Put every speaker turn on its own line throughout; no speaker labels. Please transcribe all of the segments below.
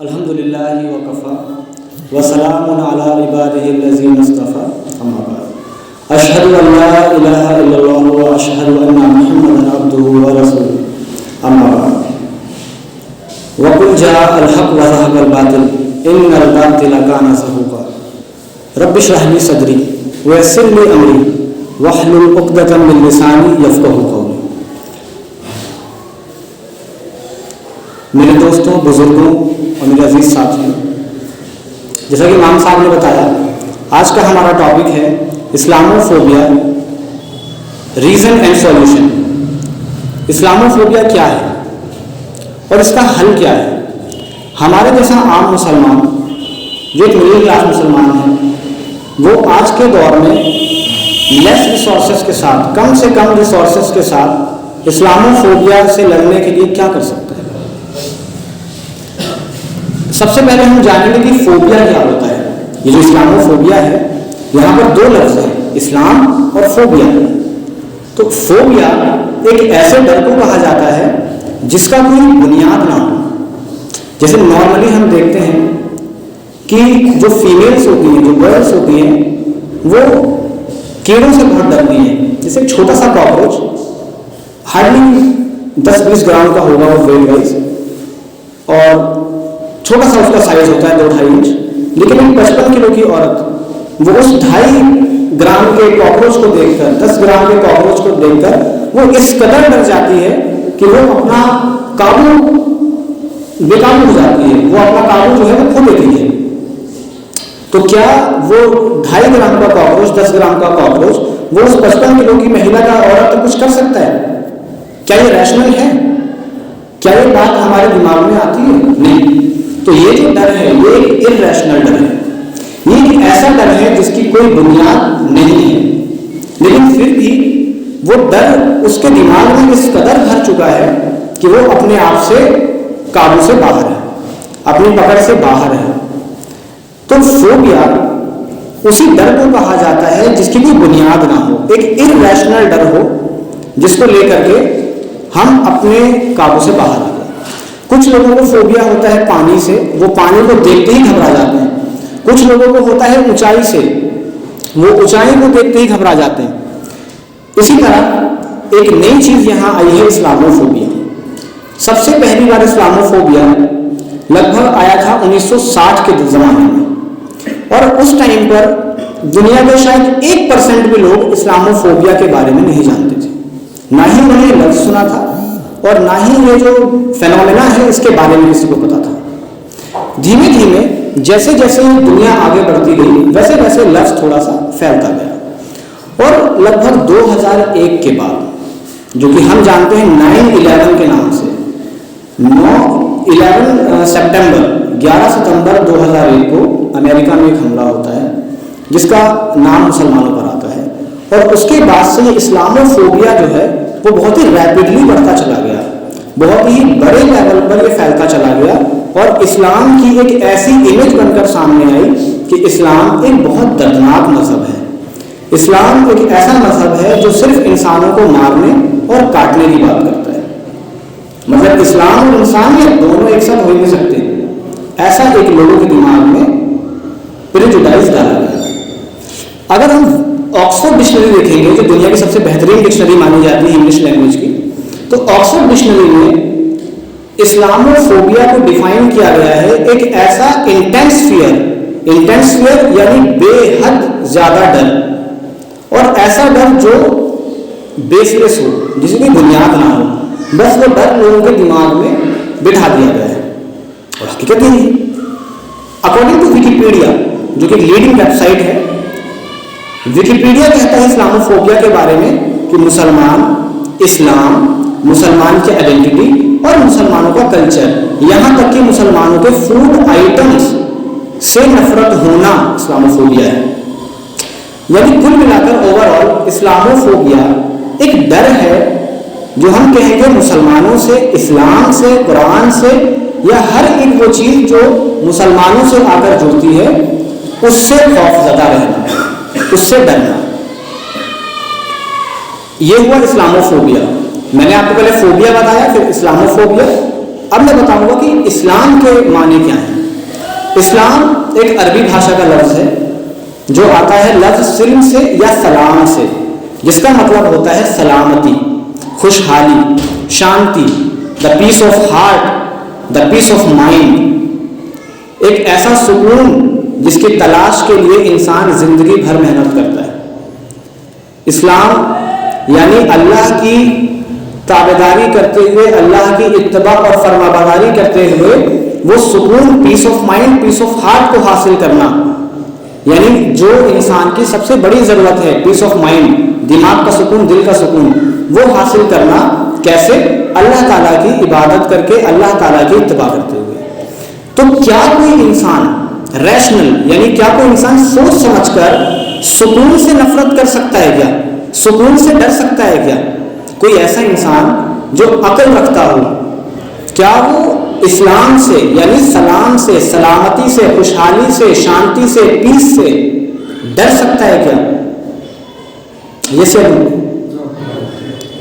अल्हम्दुलिल्लाहि व कफ़ा व सलामुन अला इबादिहिल्लज़ीना इस्तफ़ा अम्मा बाद अशहदु अन ला इलाहा इल्लल्लाह व अशहदु अन्ना मुहम्मदन अब्दुहु व रसूलुहु अम्मा बाद व कुल जाअल हक़ व ज़हक़ल बातिल इन्नल बातिला काना ज़हूक़ा रब्बि इश्रह ली सदरी व यस्सिर ली अमरी वहलुल उक़दतम मिन लिसानी यफ़क़हू क़ौली। मेरे दोस्तों, बुज़ुर्गों और मेरे अजीज़ साथियों, जैसा कि इमाम साहब ने बताया, आज का हमारा टॉपिक है Islamophobia, reason and solution. Islamophobia क्या है और इसका हल क्या है। हमारे जैसा आम मुसलमान जो एक मिडिल क्लास मुसलमान है, वो आज के दौर में लेस रिसोर्सेज के साथ, कम से कम रिसोर्सेज के साथ इस्लामोफोबिया से लड़ने के लिए क्या कर सकता है। सबसे पहले हम जानेंगे कि फोबिया क्या होता है। ये जो इस्लामोफोबिया है, यहाँ पर दो लफ्ज़ हैं, इस्लाम और फोबिया। तो फोबिया एक ऐसे डर को कहा जाता है जिसका कोई बुनियाद ना हो। जैसे नॉर्मली हम देखते हैं कि जो फीमेल्स होती हैं, जो गर्ल्स होती हैं, वो कीड़ों से बहुत डरती हैं। जैसे एक छोटा सा कॉकरोच, हार्डली 10-20 ग्राम का होगा वो वेट वाइज, और छोटा सा उसका साइज होता है 2-2.5 इंच। लेकिन एक 55 किलो की औरत वो उस 2.5 ग्राम के कॉकरोच को देखकर, 10 ग्राम के कॉकरोच को देखकर वो इस कदर डर जाती है कि वो अपना काबू बेकाबू हो जाती है, वो अपना काबू जो है वो खो देती है। तो क्या वो 2.5 ग्राम का कॉकरोच, 10 ग्राम का कॉकरोच, वो उस 55 किलो की महिला का औरत तो कुछ कर सकता है? क्या ये रैशनल है? क्या ये बात हमारे दिमाग में आती है? नहीं। तो ये जो डर है, ये एक इर्रेशनल डर है। ये एक ऐसा डर है जिसकी कोई बुनियाद नहीं है, लेकिन फिर भी वो डर उसके दिमाग में इस कदर भर चुका है कि वो अपने आप से काबू से बाहर है, अपनी पकड़ से बाहर है। तो फोबिया उसी डर को कहा जाता है जिसकी कोई बुनियाद ना हो, एक इर्रेशनल डर हो जिसको लेकर के हम अपने काबू से बाहर आ जाए। कुछ लोगों को फोबिया होता है पानी से, वो पानी को देखते ही घबरा जाते हैं। कुछ लोगों को होता है ऊंचाई से, वो ऊंचाई को देखते ही घबरा जाते हैं। इसी तरह एक नई चीज यहां आई है, इस्लामोफोबिया। सबसे पहली बार इस्लामोफोबिया लगभग आया था 1960 के जमाने में, और उस टाइम पर दुनिया के शायद 1% भी लोग इस्लामोफोबिया के बारे में नहीं जानते थे, ना ही उन्होंने लफ्ज़ सुना था, और ना ही ये जो फेनोमेना है इसके बारे में किसी को पता था। धीमे धीमे जैसे जैसे दुनिया आगे बढ़ती गई, वैसे वैसे लफ्ज़ थोड़ा सा फैलता गया, और लगभग 2001 के बाद, जो कि हम जानते हैं 9/11 के नाम से, 11 सितंबर 2001 को अमेरिका में एक हमला होता है जिसका नाम मुसलमानों पर आता है, और उसके बाद से ये इस्लामोफोबिया जो है वो बहुत ही रैपिडली बढ़ता चला गया, बहुत ही बड़े लेवल पर ये फैलता चला गया, और इस्लाम की एक ऐसी इमेज बनकर सामने आई कि इस्लाम एक बहुत दर्दनाक मजहब है। इस्लाम एक ऐसा मजहब है जो सिर्फ इंसानों को मारने और काटने की बात करता है। मतलब इस्लाम और इंसान ये दोनों एक साथ हो ही नहीं सकते, ऐसा एक लोगों के दिमाग में प्रेजुडाइज डाला गया। अगर हम ऑक्सफोर्ड डिक्शनरी देखेंगे, जो दुनिया की सबसे बेहतरीन डिक्शनरी मानी जाती है इंग्लिश लैंग्वेज की, तो ऑक्सफोर्ड डिक्शनरी में इस्लामोफोबिया को डिफाइन किया गया है एक ऐसा इंटेंस फियर यानी बेहद ज्यादा डर, और ऐसा डर जो बेसलेस हो, जिसकी कोई बुनियाद ना हो, बस वो डर लोगों के दिमाग में बिठा दिया गया है। और हकीकत यही है। अकॉर्डिंग टू विकिपीडिया, जो कि लीडिंग वेबसाइट है, विकिपीडिया कहता है इस्लामोफोबिया के बारे में कि मुसलमान, इस्लाम, मुसलमान की आइडेंटिटी और मुसलमानों का कल्चर, यहाँ तक कि मुसलमानों के फूड आइटम्स से नफरत होना इस्लामोफोबिया है। यानी कुल मिलाकर ओवरऑल इस्लामोफोबिया एक डर है जो हम कहेंगे मुसलमानों से, इस्लाम से, कुरान से, या हर एक वो चीज जो मुसलमानों से आकर जुड़ती है उससे खौफजदा रहना, उससे डरना। ये हुआ इस्लामोफोबिया। मैंने आपको पहले फोबिया बताया, फिर इस्लामोफोबिया, अब मैं बताऊंगा कि इस्लाम के माने क्या हैं। इस्लाम एक अरबी भाषा का लफ्ज़ है जो आता है लफ्ज़ सिल्म से या सलाम से, जिसका मतलब होता है सलामती, खुशहाली, शांति, the peace of heart, the peace of mind. एक ऐसा सुकून जिसकी तलाश के लिए इंसान जिंदगी भर मेहनत करता है। इस्लाम यानी अल्लाह की ताबेदारी करते हुए, अल्लाह की इत्तबा और फरमाबरदारी करते हुए वो सुकून, peace of mind, peace of heart को हासिल करना, यानी जो इंसान की सबसे बड़ी ज़रूरत है, पीस ऑफ माइंड, दिमाग का सुकून, दिल का सुकून, वो हासिल करना कैसे? अल्लाह ताला की इबादत करके, अल्लाह ताला की इत्तबा करते हुए। तो क्या कोई इंसान रैशनल, यानी क्या कोई इंसान सोच समझकर सुकून से नफरत कर सकता है क्या? सुकून से डर सकता है क्या? कोई ऐसा इंसान जो अक्ल रखता हो, क्या वो इस्लाम से यानी सलाम से, सलामती से, खुशहाली से, शांति से, पीस से डर सकता है क्या? ये से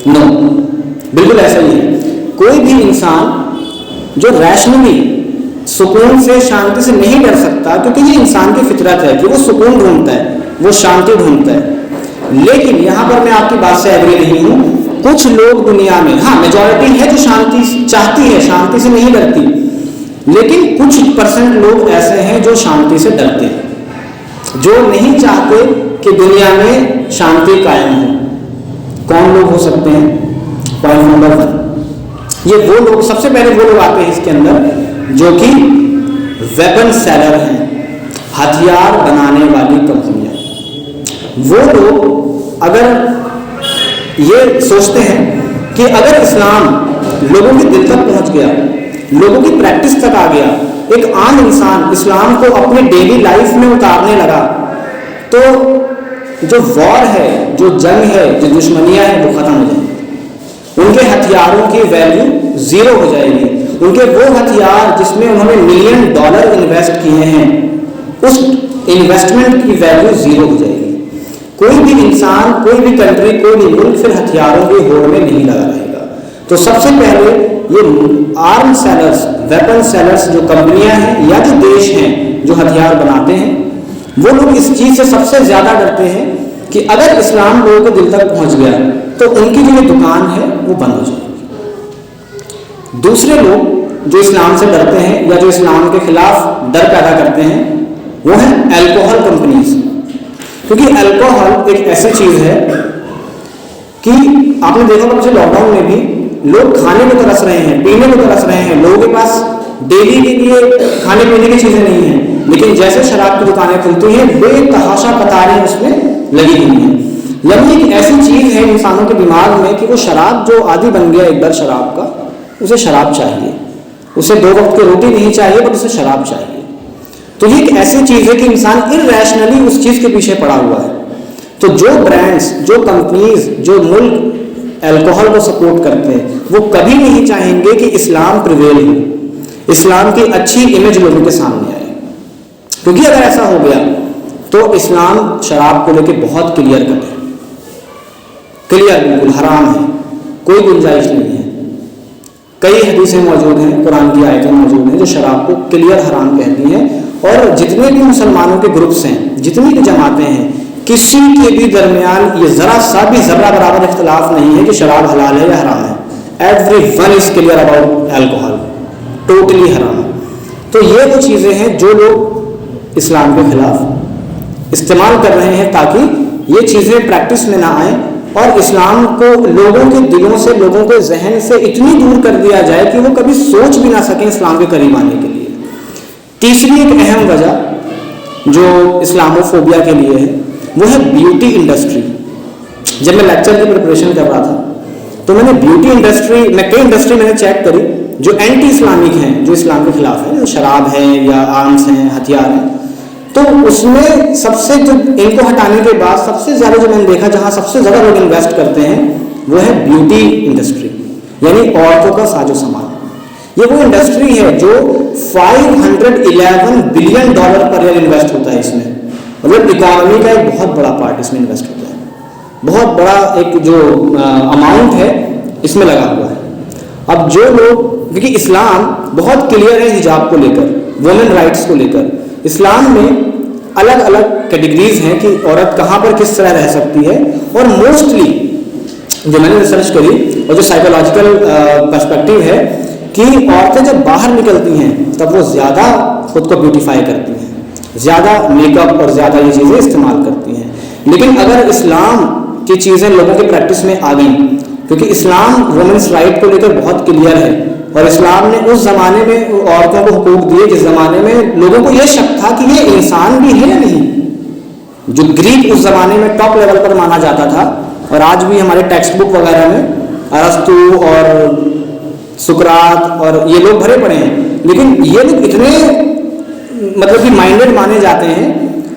नो, बिल्कुल ऐसा ही है। कोई भी इंसान जो रैशनली सुकून से, शांति से नहीं डर सकता, क्योंकि ये इंसान की फितरत है कि वो सुकून ढूंढता है, वो शांति ढूंढता है। लेकिन यहां पर मैं आपकी बात से एग्री नहीं हूं। कुछ लोग दुनिया में, हाँ मेजॉरिटी है जो शांति चाहती है, शांति से नहीं डरती, लेकिन कुछ % लोग ऐसे हैं जो शांति से डरते हैं, जो नहीं चाहते कि दुनिया में शांति कायम हो। कौन लोग हो सकते हैं? पॉइंट नंबर 1, ये वो लोग, सबसे पहले वो लोग आते हैं इसके अंदर जो कि वेपन सेलर हैं, हथियार बनाने वाली कंपनियां। वो लोग अगर ये सोचते हैं कि अगर इस्लाम लोगों के दिल तक पहुंच गया, लोगों की प्रैक्टिस तक आ गया, एक आम इंसान इस्लाम को अपने डेली लाइफ में उतारने लगा, तो जो वॉर है, जो जंग है, जो दुश्मनियां हैं, वो खत्म हो जाएंगी। उनके हथियारों की वैल्यू जीरो हो जाएगी। उनके वो हथियार जिसमें उन्होंने $1 मिलियन इन्वेस्ट किए हैं, उस इन्वेस्टमेंट की वैल्यू जीरो हो जाएगी। कोई भी इंसान, कोई भी कंट्री, कोई भी मुल्क फिर हथियारों की होड़ में नहीं लगा रहेगा। तो सबसे पहले ये आर्म सेलर्स, वेपन सेलर्स जो कंपनियां हैं या जो देश हैं जो हथियार बनाते हैं, वो लोग इस चीज से सबसे ज्यादा डरते हैं कि अगर इस्लाम लोगों के दिल तक पहुंच गया तो उनकी जो दुकान है वो बंद हो जाएगी। दूसरे लोग जो इस्लाम से डरते हैं या जो इस्लाम के खिलाफ डर पैदा करते हैं, वो है अल्कोहल कंपनीज। क्योंकि अल्कोहल एक ऐसी चीज है कि आपने देखा होगा, लॉकडाउन में भी लोग खाने को तरस रहे हैं, पीने को तरस रहे हैं, लोगों के पास डेली के लिए खाने पीने की चीजें नहीं है, लेकिन जैसे शराब की दुकानें खुलती हैं, बेतहाशा कतारें उसमें लगी हुई हैं। यानी एक ऐसी चीज है इंसानों के दिमाग में कि वो शराब जो आदी बन गया एक बार शराब का, उसे शराब चाहिए, उसे 2 वक्त की रोटी नहीं चाहिए, बट उसे शराब चाहिए। तो ये एक ऐसी चीज है कि इंसान इरैशनली उस चीज के पीछे पड़ा हुआ है। तो जो ब्रांड्स, जो कंपनीज, जो मुल्क अल्कोहल को सपोर्ट करते हैं, वो कभी नहीं चाहेंगे कि इस्लाम प्रिवेल हो, इस्लाम की अच्छी इमेज लोगों के सामने आए। क्योंकि अगर ऐसा हो गया तो इस्लाम शराब को लेकर बहुत क्लियर कट है, क्लियर, बिल्कुल हराम है, कोई गुंजाइश नहीं है। कई हदीसें मौजूद हैं, कुरान की आयतें मौजूद हैं जो शराब को क्लियर हराम कहती हैं। और जितने भी मुसलमानों के ग्रुप्स हैं, जितनी भी जमातें हैं, किसी के भी दरमियान ये जरा सा भी जरा बराबर इख्तलाफ नहीं है कि शराब हलाल है या हराम है। Everyone is clear about alcohol, totally हराम। तो ये वो चीज़ें हैं जो लोग इस्लाम के खिलाफ इस्तेमाल कर रहे हैं ताकि ये चीज़ें प्रैक्टिस में ना आए और इस्लाम को लोगों के दिलों से, लोगों के जहन से इतनी दूर कर दिया जाए कि वो कभी सोच भी ना सकें इस्लाम के करीब आने के लिए। तीसरी एक अहम वजह जो इस्लामोफोबिया के लिए है वो है ब्यूटी इंडस्ट्री। जब मैं लेक्चर की प्रिपरेशन कर रहा था तो मैंने ब्यूटी इंडस्ट्री में कई इंडस्ट्री मैंने चेक करी जो एंटी इस्लामिक हैं, जो इस्लाम के खिलाफ है, जो शराब है या आर्म्स हैं, हथियार हैं। तो उसमें सबसे जो इनको हटाने के बाद सबसे ज़्यादा जो मैंने देखा जहाँ सबसे ज़्यादा लोग इन्वेस्ट करते हैं वो है ब्यूटी इंडस्ट्री, यानी औरतों का साजो सामान। ये वो इंडस्ट्री है जो $511 बिलियन पर ईयर इन्वेस्ट होता है इसमें। मतलब इकोनॉमी का एक बहुत बड़ा पार्ट इसमें इन्वेस्ट होता है, बहुत बड़ा एक जो अमाउंट है इसमें लगा हुआ है। अब जो लोग क्योंकि इस्लाम बहुत क्लियर है हिजाब को लेकर, वुमेन राइट्स को लेकर। इस्लाम में अलग अलग कैटेगरीज हैं कि औरत कहाँ पर किस तरह रह सकती है, और मोस्टली जो मैंने रिसर्च करी और जो साइकोलॉजिकल पर्सपेक्टिव है कि औरतें जब बाहर निकलती हैं तब वो ज़्यादा खुद को ब्यूटीफाई करती हैं, ज़्यादा मेकअप और ज़्यादा ये चीज़ें इस्तेमाल करती हैं। लेकिन अगर इस्लाम की चीज़ें लोगों की प्रैक्टिस में आ गई, क्योंकि इस्लाम वुमेन्स राइट को लेकर बहुत क्लियर है, और इस्लाम ने उस ज़माने में औरतों को हुकूक दिए जिस ज़माने में लोगों को ये शक था कि ये इंसान भी है या नहीं। जो ग्रीक उस ज़माने में टॉप लेवल पर माना जाता था, और आज भी हमारे टेक्स्ट बुक वगैरह में अरस्तु और सुकरात और ये लोग भरे पड़े हैं, लेकिन ये लोग इतने मतलब कि माइंडेड माने जाते हैं,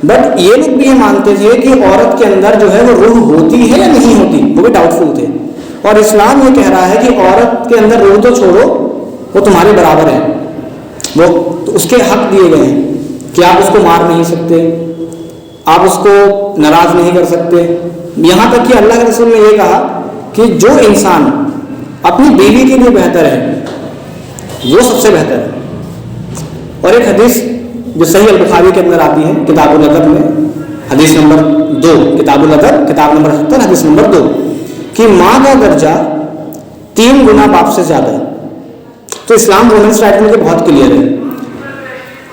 बट ये लोग भी ये मानते थे कि औरत के अंदर जो है वो रूह होती है या नहीं होती, वो भी डाउटफुल थे। और इस्लाम ये कह रहा है कि औरत के अंदर रूह तो छोड़ो, वो तुम्हारे बराबर है, वो तो उसके हक दिए गए हैं कि आप उसको मार नहीं सकते, आप उसको नाराज नहीं कर सकते। यहाँ तक कि अल्लाह के रसूल ने ये कहा कि जो इंसान अपनी बीवी के लिए बेहतर है वो सबसे बेहतर है। और एक हदीस जो सही अल बुखारी के अंदर आती है किताबुल अदब में, हदीस नंबर 2, किताबुल अदब किताब नंबर 70 हदीस नंबर 2, कि माँ का दर्जा 3 गुना बाप से ज्यादा है। तो इस्लाम वुमेन्स राइट में बहुत क्लियर है।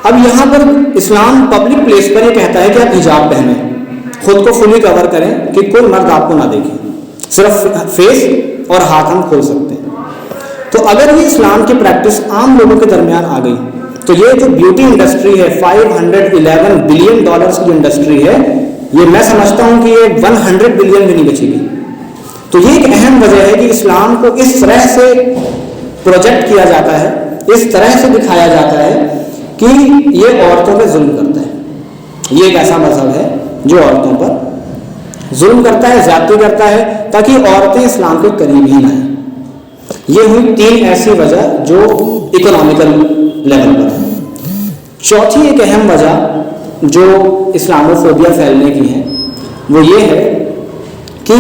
अब यहाँ पर इस्लाम पब्लिक प्लेस पर ये कहता है कि आप हिजाब पहने, खुद को फुली कवर करें कि कोई मर्द आपको ना देखे, सिर्फ फेस और हाथ हम खोल सकते हैं। तो अगर ये इस्लाम की प्रैक्टिस आम लोगों के दरमियान आ गई तो ये जो ब्यूटी इंडस्ट्री है, $511 बिलियन की जो इंडस्ट्री है, ये मैं समझता हूं कि ये 100 बिलियन भी नहीं बचेगी। तो ये एक अहम वजह है कि इस्लाम को इस तरह से प्रोजेक्ट किया जाता है, इस तरह से दिखाया जाता है कि ये औरतों पे जुल्म करता है। ये एक ऐसा मजहब है जो औरतों पर जुल्म करता है, ज्यादती करता है, ताकि औरतें इस्लाम के करीब ही ना आए। ये हुई 3 ऐसी वजह जो इकोनॉमिकल लेवल पर है। चौथी एक अहम वजह जो इस्लामोफोबिया फैलने की है वो ये है कि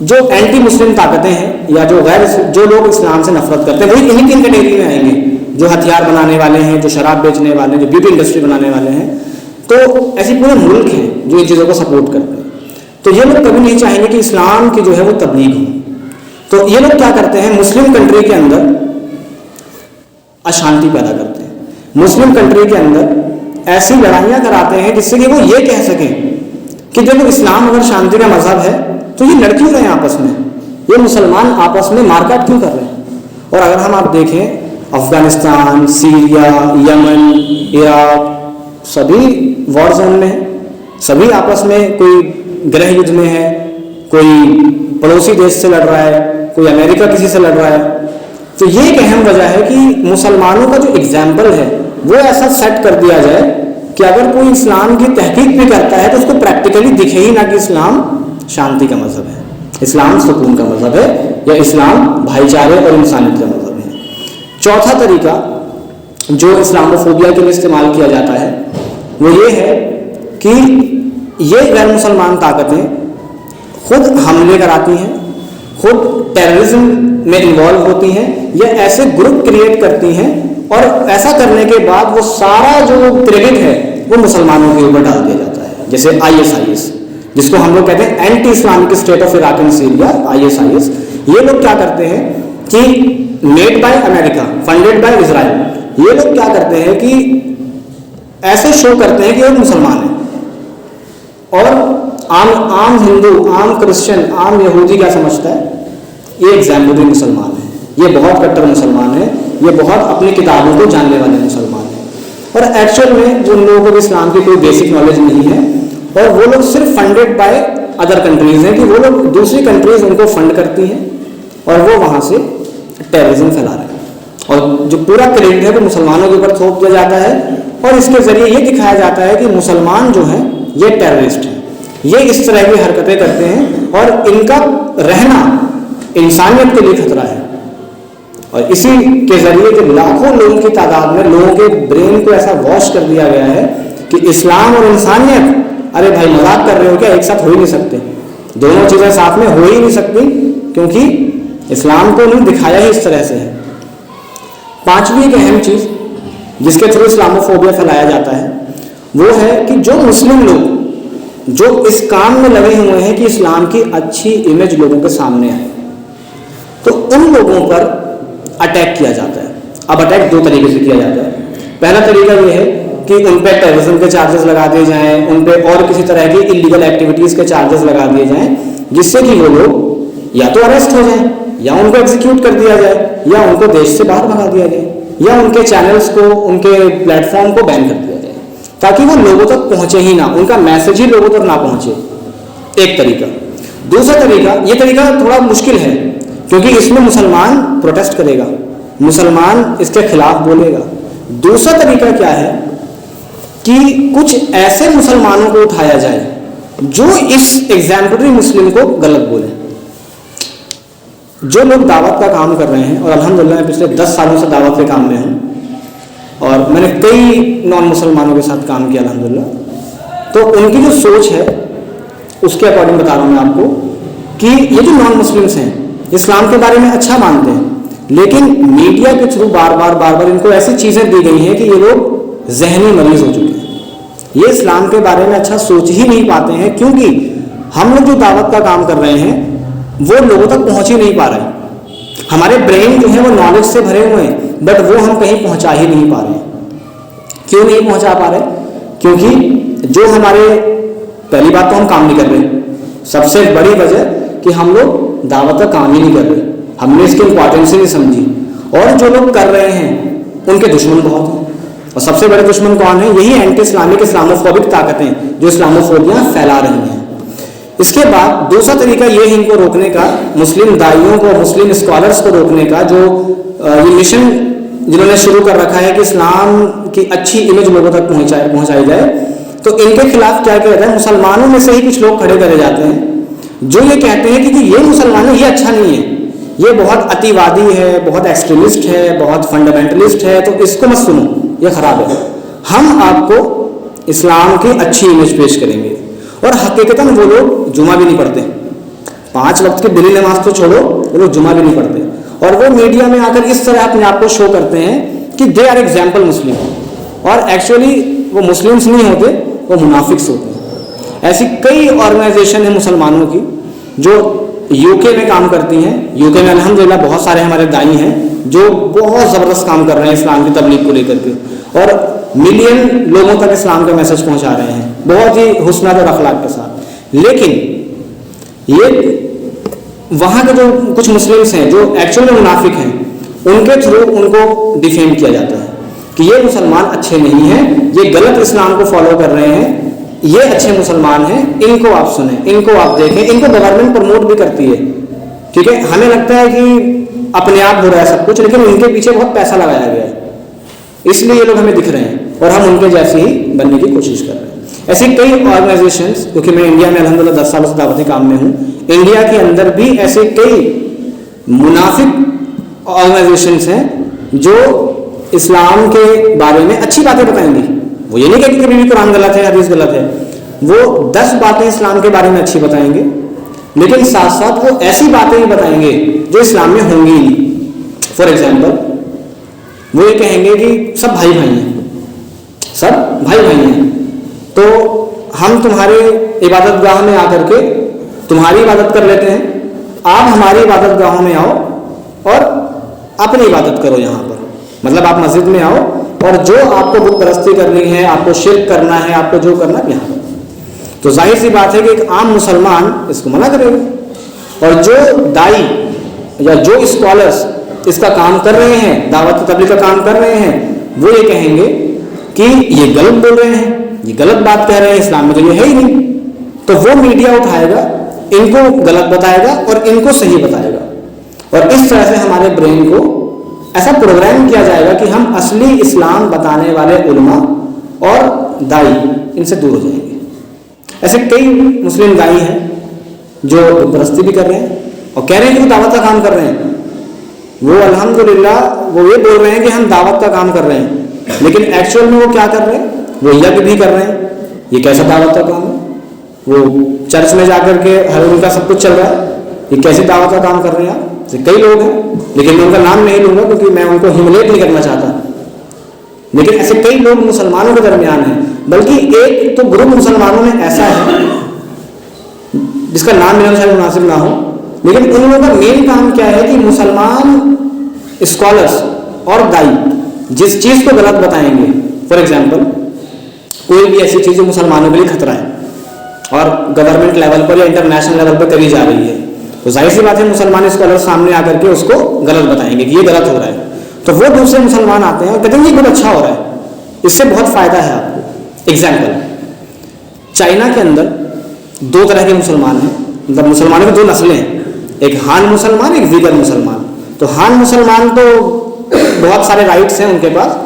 जो एंटी मुस्लिम ताकतें हैं या जो लोग इस्लाम से नफरत करते हैं, वही इन्हीं 3 कैटेगरी में आएंगे, जो हथियार बनाने वाले हैं, जो शराब बेचने वाले हैं, जो ब्यूटी इंडस्ट्री बनाने वाले हैं। तो ऐसे पूरे मुल्क हैं जो इन चीज़ों को सपोर्ट करते हैं। तो ये लोग कभी नहीं चाहेंगे कि इस्लाम की जो है वो तबलीग हो। तो ये लोग क्या करते हैं, मुस्लिम कंट्री के अंदर अशांति पैदा करते हैं, मुस्लिम कंट्री के अंदर ऐसी लड़ाइयाँ कराते हैं जिससे कि वो ये कह सकें कि देखो इस्लाम अगर शांति का मजहब है तो ये लड़ क्यों रहे हैं आपस में, ये मुसलमान आपस में मारकाट क्यों कर रहे हैं। और अगर हम आप देखें अफगानिस्तान, सीरिया, यमन, इराक, सभी वॉर जोन में है, सभी आपस में कोई गृह युद्ध में है, कोई पड़ोसी देश से लड़ रहा है, कोई अमेरिका किसी से लड़ रहा है। तो ये एक अहम वजह है कि मुसलमानों का जो एग्जाम्पल है वो ऐसा सेट कर दिया जाए कि अगर कोई इस्लाम की तहकीक भी करता है तो उसको प्रैक्टिकली दिखे ही ना कि इस्लाम शांति का मजहब है, इस्लाम सुकून का मजहब है, या इस्लाम भाईचारे और इंसानियत का मजहब है। चौथा तरीका जो इस्लामोफोबिया के लिए इस्तेमाल किया जाता है वो ये है कि ये गैर मुसलमान ताकतें खुद हमले कराती हैं, खुद टेररिज्म में इन्वॉल्व होती हैं, या ऐसे ग्रुप क्रिएट करती हैं, और ऐसा करने के बाद वो सारा जो क्रेडिट है वो मुसलमानों के ऊपर डाल दिया जाता है। जैसे ISIS, जिसको हम लोग कहते हैं anti Islamic state of Iraq and Syria, ISIS। ये लोग क्या करते हैं कि made by America, funded by Israel, ये लोग क्या करते हैं कि ऐसे शो करते हैं कि वो मुसलमान है, और आम हिंदू, आम क्रिश्चियन, आम यहूदी क्या समझता है, ये एग्जाम्पल मुसलमान है, ये बहुत कट्टर मुसलमान है, ये बहुत अपनी किताबों को जानने वाले मुसलमान हैं। और एक्चुअल में उन लोगों को भी इस्लाम की कोई बेसिक नॉलेज नहीं है, और वो लोग सिर्फ फंडेड बाय अदर कंट्रीज हैं कि वो लोग दूसरी कंट्रीज उनको फंड करती हैं और वो वहाँ से टेररिज्म फैला रहे हैं, और जो पूरा क्रेडिट है वो मुसलमानों के ऊपर थोप दिया जाता है, और इसके जरिए ये दिखाया जाता है कि मुसलमान जो हैं ये टेररिस्ट हैं, ये इस तरह की हरकतें करते हैं, और इनका रहना इंसानियत के लिए खतरा है। और इसी के जरिए कि लाखों लोगों की तादाद में लोगों के ब्रेन को ऐसा वॉश कर दिया गया है कि इस्लाम और इंसानियत, अरे भाई मजाक कर रहे हो क्या, एक साथ हो ही नहीं सकते, दोनों चीज़ें साथ में हो ही नहीं सकती, क्योंकि इस्लाम को उन्होंने दिखाया ही इस तरह से है। पांचवी एक अहम चीज जिसके थ्रू इस्लामोफोबिया फैलाया जाता है वो है कि जो मुस्लिम लोग जो इस काम में लगे हुए हैं कि इस्लाम की अच्छी इमेज लोगों के सामने आए, तो उन लोगों पर अटैक किया जाता है। अब अटैक दो तरीके से किया जाता है। पहला तरीका ये है कि उन पे टेररिज्म के चार्जेस लगा दिए जाएं, उन पे और किसी तरह की इलीगल एक्टिविटीज के चार्जेस लगा दिए जाएं, जिससे कि वो लोग या तो अरेस्ट हो जाएं, या उनको एग्जीक्यूट कर दिया जाए, या उनको देश से बाहर भगा दिया जाए, या उनके चैनल्स को, उनके प्लेटफॉर्म को बैन कर दिया जाए, ताकि वो लोगों तक पहुंचे ही ना, उनका मैसेज ही लोगों तक ना पहुंचे। एक तरीका। दूसरा तरीका, ये तरीका थोड़ा मुश्किल है क्योंकि इसमें मुसलमान प्रोटेस्ट करेगा, मुसलमान इसके खिलाफ बोलेगा। दूसरा तरीका क्या है कि कुछ ऐसे मुसलमानों को उठाया जाए जो इस एग्जाम्पलरी मुस्लिम को गलत बोले। जो लोग दावत का काम कर रहे हैं, और अल्हम्दुलिल्लाह मैं पिछले 10 सालों से दावत के काम में हूं और मैंने कई नॉन मुसलमानों के साथ काम किया अल्हम्दुलिल्लाह, तो उनकी जो सोच है उसके अकॉर्डिंग बता रहा हूं मैं आपको कि ये जो नॉन मुस्लिम्स हैं इस्लाम के बारे में अच्छा मानते हैं, लेकिन मीडिया के थ्रू बार बार इनको ऐसी चीजें दी गई हैं कि ये लोग जहनी मरीज हो चुके हैं। ये इस्लाम के बारे में अच्छा सोच ही नहीं पाते हैं, क्योंकि हम लोग जो दावत का काम कर रहे हैं वो लोगों तक पहुंच ही नहीं पा रहे। हमारे ब्रेन जो है वो नॉलेज से भरे हुए हैं, बट वो हम कहीं पहुंचा ही नहीं पा रहे। क्यों नहीं पहुंचा पा रहे? क्योंकि जो हमारे, पहली बात तो हम काम नहीं कर रहे। सबसे बड़ी वजह कि हम लोग दावत का काम ही नहीं कर रहे, हमने इसकी इंपॉर्टेंस ही नहीं समझी। और जो लोग कर रहे हैं उनके दुश्मन बहुत हैं, और सबसे बड़े दुश्मन कौन है? यही एंटी इस्लामिक इस्लामोफोबिक ताकतें जो इस्लामोफोबिया फैला रही हैं। इसके बाद दूसरा तरीका ये है इनको रोकने का, मुस्लिम दाइयों को, मुस्लिम स्कॉलर्स को रोकने का, जो ये मिशन जिन्होंने शुरू कर रखा है कि इस्लाम की अच्छी इमेज लोगों तक पहुंचाई जाए, तो इनके खिलाफ क्या किया जाता है? मुसलमानों में से ही कुछ लोग खड़े करे जाते हैं जो ये कहते हैं कि ये मुसलमान है, ये अच्छा नहीं है, ये बहुत अतिवादी है, बहुत एक्सट्रीमिस्ट है, बहुत फंडामेंटलिस्ट है, तो इसको मत सुनो, ये खराब है। हम आपको इस्लाम की अच्छी इमेज पेश करेंगे। और हकीकतन वो लोग जुमा भी नहीं पढ़ते, 5 वक्त की दिली नमाज तो छोड़ो, वो लोग जुमा भी नहीं पढ़ते, और वो मीडिया में आकर इस तरह अपने आप को शो करते हैं कि दे आर एग्जाम्पल मुस्लिम, और एक्चुअली वो मुस्लिम्स नहीं होते, वो मुनाफिक्स होते हैं। ऐसी कई ऑर्गेनाइजेशन है मुसलमानों की जो यूके में काम करती हैं। यूके में अल्हम्दुलिल्लाह बहुत सारे हमारे दाई हैं जो बहुत ज़बरदस्त काम कर रहे हैं इस्लाम की तबलीग को लेकर के, और मिलियन लोगों तक इस्लाम का मैसेज पहुंचा रहे हैं बहुत ही हुस्न और अखलाक के साथ। लेकिन ये वहाँ के जो कुछ मुस्लिम्स हैं जो एक्चुअल में मुनाफिक हैं, उनके थ्रू उनको डिफेम किया जाता है कि ये मुसलमान अच्छे नहीं हैं, ये गलत इस्लाम को फॉलो कर रहे हैं, ये अच्छे मुसलमान हैं, इनको आप सुने, इनको आप देखें। इनको गवर्नमेंट प्रमोट भी करती है, ठीक है। हमें लगता है कि अपने आप हो रहा है सब कुछ, लेकिन उनके पीछे बहुत पैसा लगाया गया है, इसलिए ये लोग हमें दिख रहे हैं और हम उनके जैसे ही बनने की कोशिश कर रहे हैं। ऐसी कई ऑर्गेनाइजेशंस, क्योंकि मैं इंडिया में अल्हम्दुलिल्लाह 10 सालों से दावती काम में हूँ, इंडिया के अंदर भी ऐसे कई मुनाफिक ऑर्गेनाइजेशंस हैं जो इस्लाम के बारे में अच्छी बातें बताएंगी। वो ये नहीं कहती कि भी कुरान गलत है, हदीस गलत है, वो 10 बातें इस्लाम के बारे में अच्छी बताएंगे, लेकिन साथ साथ वो ऐसी बातें भी बताएंगे जो इस्लाम में होंगी नहीं। फॉर एग्जाम्पल, वो ये कहेंगे कि सब भाई भाई हैं, सब भाई भाई हैं, तो हम तुम्हारे इबादत गाह में आकर के तुम्हारी इबादत कर लेते हैं, आप हमारी इबादत गाहों में आओ और अपनी इबादत करो यहाँ पर। मतलब आप मस्जिद में आओ और जो आपको बुत परस्ती करनी है, आपको शिर्क करना है, आपको जो करना है यहाँ पर, तो जाहिर सी बात है कि एक आम मुसलमान इसको मना करेगा। और जो दाई या जो स्कॉलर्स इसका काम कर रहे हैं, दावत तबलीग का काम कर रहे हैं, वो ये कहेंगे कि ये गलत बोल रहे हैं, ये गलत बात कह रहे हैं, इस्लाम में तो ये है ही नहीं। तो वो मीडिया उठाएगा, इनको गलत बताएगा और इनको सही बताएगा, और इस तरह से हमारे ब्रेन को ऐसा प्रोग्राम किया जाएगा कि हम असली इस्लाम बताने वाले उलमा और दाई इनसे दूर हो जाएंगे। ऐसे कई मुस्लिम दाई हैं जो परस्ती भी कर रहे हैं और कह रहे हैं कि वो दावत का काम कर रहे हैं। वो अल्हम्दुलिल्लाह वो ये बोल रहे हैं कि हम दावत का काम कर रहे हैं, लेकिन एक्चुअल में वो क्या कर रहे हैं? वो यज्ञ भी कर रहे हैं। ये कैसा दावत का काम है? वो चर्च में जाकर के हर उनका सब कुछ चल रहा है, ये कैसे दावत का काम कर रहे हैं आप? कई लोग हैं लेकिन मैं उनका नाम नहीं लूंगा क्योंकि मैं उनको ह्यूमिलेट नहीं करना चाहता। लेकिन ऐसे कई लोग मुसलमानों के दरमियान हैं, बल्कि एक तो ग्रुप मुसलमानों में ऐसा है जिसका नाम मेरा शायद मुनासिब ना हो, लेकिन उन लोगों का मेन काम क्या है कि मुसलमान स्कॉलर्स और दाई जिस चीज़ को गलत बताएंगे, फॉर एग्जाम्पल कोई भी ऐसी चीज़ जो मुसलमानों के लिए खतरा है और गवर्नमेंट लेवल पर या इंटरनेशनल लेवल पर करी जा रही है, तो जाहिर सी बात है मुसलमान स्कॉलर सामने आकर के उसको गलत बताएंगे कि ये गलत हो रहा है। तो वो दूसरे मुसलमान आते हैं और कहते हैं ये बहुत अच्छा हो रहा है, इससे बहुत फ़ायदा है आपको। एग्जाम्पल, चाइना के अंदर दो तरह के मुसलमान हैं, मतलब मुसलमानों की दो नस्लें हैं, एक हान मुसलमान, एक वीगर मुसलमान। तो हान मुसलमान तो बहुत सारे राइट्स हैं उनके पास,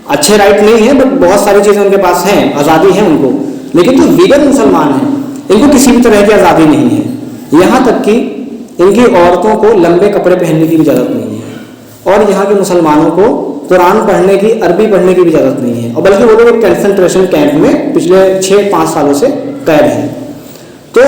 अच्छे राइट नहीं है बट बहुत सारी चीज़ें उनके पास हैं, आज़ादी है उनको। लेकिन जो वीगर मुसलमान हैं इनको किसी भी तरह की आज़ादी नहीं है, यहाँ तक कि इनकी औरतों को लंबे कपड़े पहनने की भी इजाज़त नहीं है, और यहाँ के मुसलमानों को कुरान पढ़ने की, अरबी पढ़ने की भी इजाज़त नहीं है, और बल्कि वो लोग एक कंसंट्रेशन कैंप में पिछले 6-5 सालों से कैद हैं। तो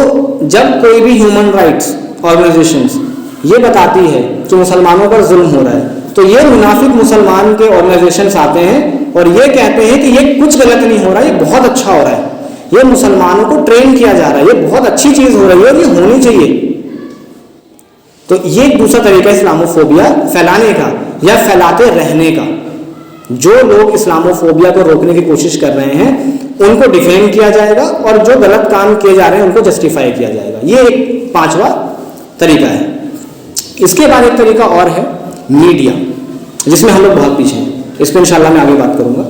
जब कोई भी ह्यूमन राइट्स ऑर्गेनाइजेशंस ये बताती है कि मुसलमानों पर जुल्म हो रहा है, तो ये मुनाफिक मुसलमान के ऑर्गेनाइजेशंस आते हैं और ये कहते हैं कि ये कुछ गलत नहीं हो रहा, ये बहुत अच्छा हो रहा है, ये मुसलमानों को ट्रेन किया जा रहा है, ये बहुत अच्छी चीज़ हो रही है और ये होनी चाहिए। तो ये एक दूसरा तरीका इस्लामोफोबिया फैलाने का या फैलाते रहने का। जो लोग इस्लामोफोबिया को रोकने की कोशिश कर रहे हैं उनको डिफेंड किया जाएगा और जो गलत काम किए जा रहे हैं उनको जस्टिफाई किया जाएगा। ये एक 5वां तरीका है। इसके बाद एक तरीका और है मीडिया, जिसमें हम लोग बहुत पीछे हैं, इस पर इंशाल्लाह मैं आगे बात करूंगा।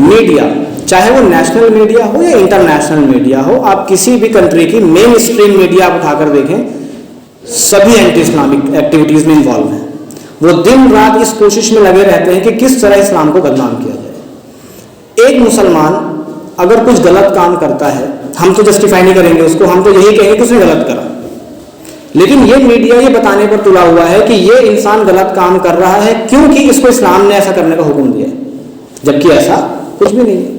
मीडिया, चाहे वो नेशनल मीडिया हो या इंटरनेशनल मीडिया हो, आप किसी भी कंट्री की मेन स्ट्रीम मीडिया आप उठाकर देखें, सभी एंटी इस्लामिक एक्टिविटीज़ में इन्वॉल्व हैं। वो दिन रात इस कोशिश में लगे रहते हैं कि किस तरह इस्लाम को बदनाम किया जाए। एक मुसलमान अगर कुछ गलत काम करता है, हम तो जस्टिफाई नहीं करेंगे उसको, हम तो यही कहेंगे कि उसने गलत करा, लेकिन ये मीडिया ये बताने पर तुला हुआ है कि ये इंसान गलत काम कर रहा है क्योंकि इसको इस्लाम ने ऐसा करने का हुक्म दिया है, जबकि ऐसा कुछ भी नहीं है।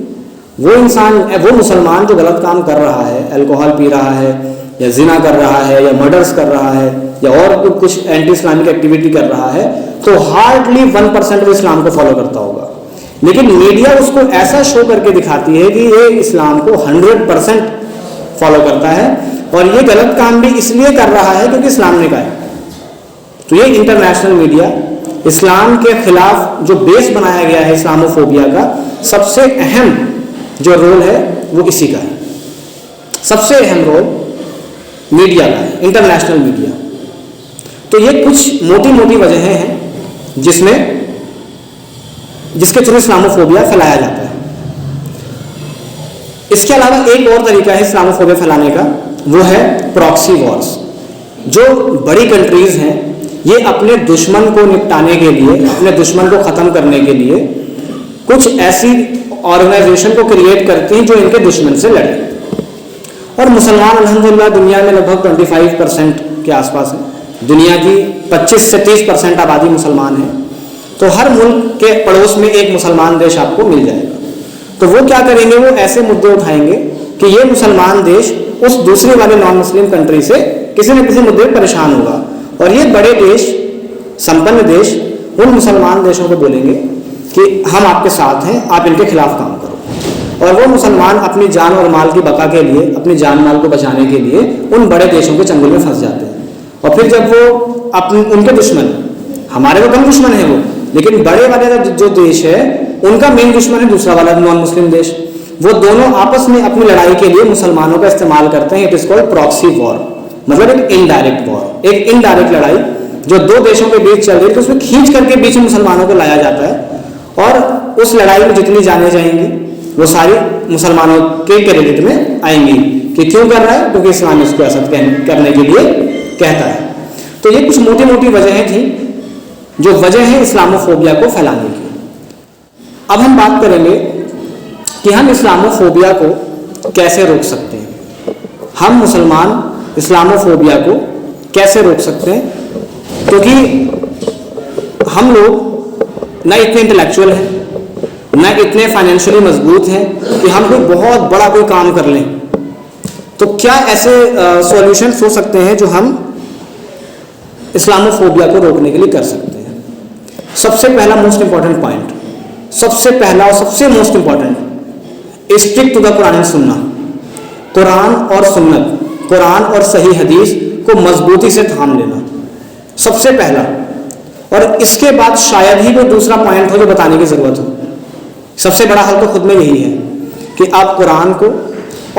वो इंसान, वो मुसलमान जो गलत काम कर रहा है, अल्कोहल पी रहा है या जिना कर रहा है या मर्डर्स कर रहा है या और कुछ एंटी इस्लामिक एक्टिविटी कर रहा है, तो हार्डली 1% वो इस्लाम को फॉलो करता होगा। लेकिन मीडिया उसको ऐसा शो करके दिखाती है कि ये इस्लाम को 100% फॉलो करता है और ये गलत काम भी इसलिए कर रहा है क्योंकि इस्लाम ने कहा है। तो ये इंटरनेशनल मीडिया इस्लाम के खिलाफ जो बेस बनाया गया है इस्लामोफोबिया का, सबसे अहम जो रोल है वो इसी का है। सबसे अहम रोल मीडिया का है, इंटरनेशनल मीडिया। तो ये कुछ मोटी मोटी वजहें हैं जिसके थ्रू इस्लामोफोबिया फैलाया जाता है। इसके अलावा एक और तरीका है इस्लामोफोबिया फैलाने का, वो है प्रॉक्सी वॉर्स। जो बड़ी कंट्रीज हैं ये अपने दुश्मन को निपटाने के लिए, अपने दुश्मन को ख़त्म करने के लिए कुछ ऐसी ऑर्गेनाइजेशन को क्रिएट करती हैं जो इनके दुश्मन से लड़े। और मुसलमान अल्हम्दुलिल्लाह दुनिया में लगभग 25% के आसपास है। दुनिया की 25 से 30% आबादी मुसलमान है। तो हर मुल्क के पड़ोस में एक मुसलमान देश आपको मिल जाएगा। तो वो क्या करेंगे, वो ऐसे मुद्दे उठाएंगे कि ये मुसलमान देश उस दूसरे वाले नॉन मुस्लिम कंट्री से किसी न किसी मुद्दे पर परेशान होगा, और ये बड़े देश, संपन्न देश उन मुसलमान देशों को बोलेंगे कि हम आपके साथ हैं, आप इनके खिलाफ काम करो। और वो मुसलमान अपनी जान और माल की बका के लिए, अपनी जान माल को बचाने के लिए उन बड़े देशों के चंगुल में फंस जाते हैं। और फिर जब वो उनके दुश्मन, हमारे तो कम दुश्मन है वो, लेकिन बड़े वाले जो देश है उनका मेन दुश्मन है दूसरा वाला नॉन मुस्लिम देश, वो दोनों आपस में अपनी लड़ाई के लिए मुसलमानों का इस्तेमाल करते हैं। It is called proxy war, मतलब एक इनडायरेक्ट वॉर, एक इनडायरेक्ट लड़ाई जो दो देशों के बीच चल रही है, तो उसमें खींच करके बीच में मुसलमानों को लाया जाता है। और उस लड़ाई में जितनी जाने जाएंगी वो सारी मुसलमानों के क्रेडिट में आएंगी कि क्यों कर रहा है, क्योंकि इस्लाम इसको ऐसा करने के लिए कहता है। तो ये कुछ मोटी मोटी वजहें थी जो वजह है इस्लामोफोबिया को फैलाने की। अब हम बात करेंगे कि हम इस्लामोफोबिया को कैसे रोक सकते हैं। हम मुसलमान इस्लामोफोबिया को कैसे रोक सकते हैं, क्योंकि हम लोग न इतने इंटेलेक्चुअल हैं, न इतने फाइनेंशियली मजबूत हैं कि हम कोई बहुत बड़ा कोई काम कर लें। तो क्या ऐसे सॉल्यूशंस हो सकते हैं जो हम इस्लामोफोबिया को रोकने के लिए कर सकते हैं। सबसे पहला मोस्ट इंपॉर्टेंट पॉइंट, सबसे पहला और सबसे most important, stick to the Quran and Sunnah. कुरान और सुन्नत, कुरान और सही हदीस को मजबूती से थाम लेना, सबसे पहला। और इसके बाद शायद ही कोई दूसरा पॉइंट हो जो बताने की जरूरत हो। सबसे बड़ा हल तो खुद में यही है कि आप कुरान को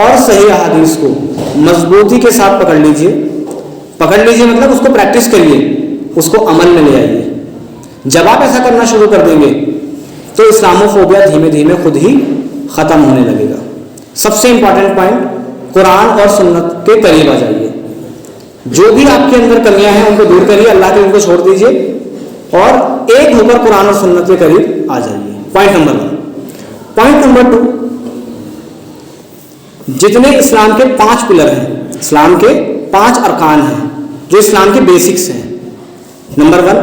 और सही हदीस को मजबूती के साथ पकड़ लीजिए। पकड़ लीजिए मतलब उसको प्रैक्टिस करिए, उसको अमल में ले आइए। जब आप ऐसा करना शुरू कर देंगे तो इस्लामोफोबिया धीमे धीमे खुद ही खत्म होने लगेगा। सबसे इंपॉर्टेंट पॉइंट, कुरान और सुन्नत के करीब आ जाइए। जो भी आपके अंदर कमियां हैं उनको दूर करिए, अल्लाह के उनको छोड़ दीजिए और एक होकर कुरान और सुन्नत के करीब आ जाइए। Point number 1। पॉइंट नंबर 2, जितने इस्लाम के 5 पिलर हैं, इस्लाम के 5 अरकान हैं जो इस्लाम के बेसिक्स हैं। नंबर 1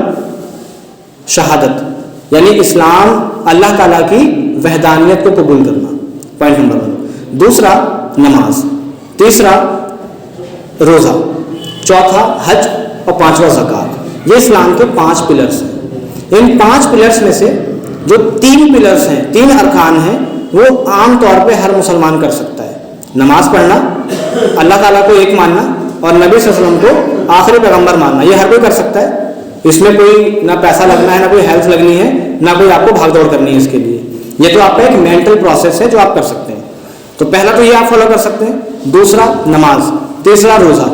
शहादत, यानी इस्लाम अल्लाह ताला की वहदानियत को कबूल करना, पॉइंट नंबर 1। दूसरा नमाज, तीसरा रोज़ा, चौथा हज और पांचवा ज़कात। ये इस्लाम के 5 पिलर्स हैं। इन 5 पिलर्स में से जो 3 पिलर्स हैं, 3 अरकान हैं, वो आम तौर पे हर मुसलमान कर सकता है। नमाज पढ़ना, अल्लाह ताला को एक मानना और नबी सल्लल्लाहु अलैहि वसल्लम को आखिरी पैगंबर मानना, ये हर कोई कर सकता है। इसमें कोई ना पैसा लगना है, ना कोई हेल्थ लगनी है, ना कोई आपको भागदौड़ करनी है इसके लिए। ये तो आपका एक मेंटल प्रोसेस है जो आप कर सकते हैं। तो पहला तो ये आप फॉलो कर सकते हैं। दूसरा नमाज, तीसरा रोज़ा,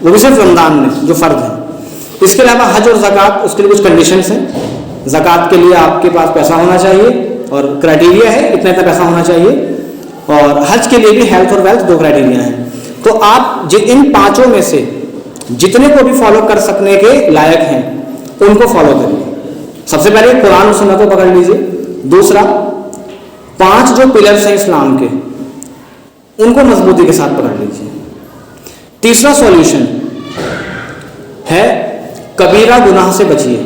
वो भी सिर्फ रमज़ान में जो फ़र्ज है। इसके अलावा हज और ज़कात, उसके लिए कुछ कंडीशंस हैं। ज़कात के लिए आपके पास पैसा होना चाहिए और क्राइटेरिया है इतना इतना पैसा होना चाहिए। और हज के लिए भी हेल्थ और वेल्थ 2 क्राइटेरिया हैं। तो आप इन 5 में से जितने को भी फॉलो कर सकने के लायक हैं उनको फॉलो करिए। सबसे पहले कुरान और सुन्नत को पकड़ लीजिए। दूसरा 5 जो पिलर्स हैं इस्लाम के, उनको मजबूती के साथ पकड़ लीजिए। तीसरा सॉल्यूशन है कबीरा गुनाह से बचिए।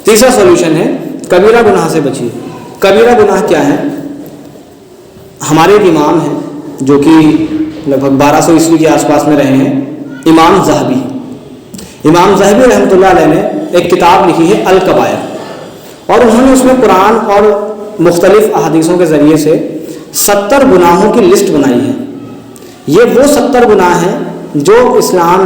तीसरा सॉल्यूशन है कबीरा गुनाह से बचिए। कबीरा गुनाह क्या है? हमारे एक इमाम हैं जो कि लगभग 1200 ईस्वी के आसपास में रहे हैं, इमाम ज़हबी। इमाम ज़हबी रहमतुल्लाह अलैह ने एक किताब लिखी है अल कबायर, और उन्होंने उसमें कुरान और मुख्तलिफ अहादीसों के ज़रिए से 70 गुनाहों की लिस्ट बनाई है। ये वो 70 गुनाह हैं जो इस्लाम